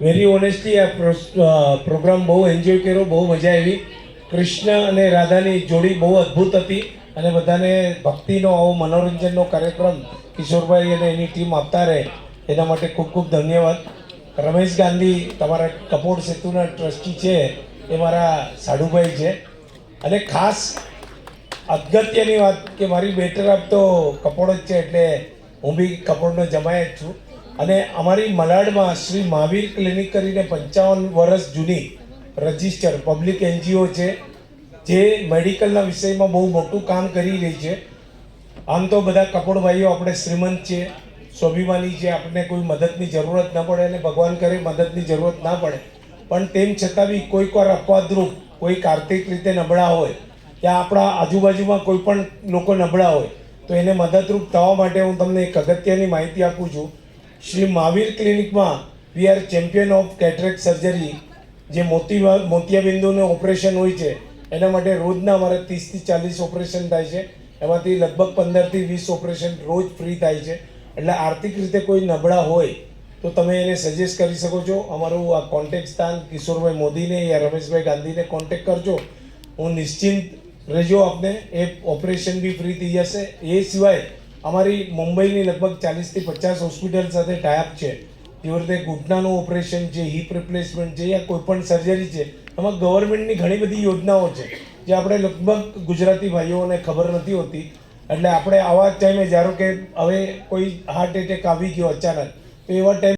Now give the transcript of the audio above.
Very honestly આ programme બહુ enjoy કર્યો, બહુ મજા આવી. કૃષ્ણ અને રાધાની જોડી બહુ અદ્ભુત હતી અને બધાને ભક્તિનો આવો મનોરંજનનો કાર્યક્રમ કિશોરભાઈ અને એની ટીમ આપતા રહે એના માટે ખૂબ ખૂબ ધન્યવાદ. રમેશ ગાંધી તમારા કપોળ સેતુના ટ્રસ્ટી છે, એ મારા સાડુભાઈ છે. અને ખાસ અગત્યની વાત કે મારી બેટર આપ તો કપોળ જ છે, એટલે હું બી કપોળનો જમાય જ છું. અને અમારી મલાડમાં શ્રી મહાવીર ક્લિનિક કરીને 55 વર્ષ જૂની રજિસ્ટર પબ્લિક NGO છે, જે મેડિકલના વિષયમાં બહુ મોટું કામ કરી રહી છે. આમ તો બધા કપોળ ભાઈઓ આપણે શ્રીમંત છે, સ્વાભિમાની છે, આપણને કોઈ મદદની જરૂરત ન પડે અને ભગવાન કરે મદદની જરૂરત ના પડે, પણ તેમ છતાં બી કોઈક વાર અપવાદરૂપ કોઈ આર્થિક રીતે નબળા હોય યા આપણા આજુબાજુમાં કોઈ પણ લોકો નબળા હોય તો એને મદદરૂપ થવા માટે હું તમને એક અગત્યની માહિતી આપું છું. શ્રી મહાવીર ક્લિનિકમાં we are champion of cataract surgery. જે મોતિયાબિંદુનું ઓપરેશન હોય છે એના માટે રોજના અમારે 30 થી 40 ઓપરેશન થાય છે. એમાંથી લગભગ 15 થી 20 ઓપરેશન રોજ ફ્રી થાય છે. એટલે આર્થિક રીતે કોઈ નબળા હોય તો તમે એને સજેસ્ટ કરી શકો છો. અમારું આ કોન્ટેક્ટ સ્થાન કિશોરભાઈ મોદીને યા રમેશભાઈ ગાંધીને કોન્ટેક્ટ કરજો. હું નિશ્ચિંત રહેજો, આપને એ ઓપરેશન બી ફ્રી થઈ જશે. એ સિવાય અમારી મુંબઈની લગભગ 40 થી 50 હોસ્પિટલ સાથે ટાઈપ છે. જેવી રીતે ઘૂંટણાનું ઓપરેશન છે, હિપ રિપ્લેસમેન્ટ છે, યા કોઈ પણ સર્જરી છે, એમાં ગવર્મેન્ટની ઘણી બધી યોજનાઓ છે જે આપણે લગભગ ગુજરાતી ભાઈઓને ખબર નથી હોતી. એટલે આપણે આવા ટાઈમે ધારો કે હવે કોઈ હાર્ટ એટેક આવી ગયો અચાનક, તો એવા ટાઈમ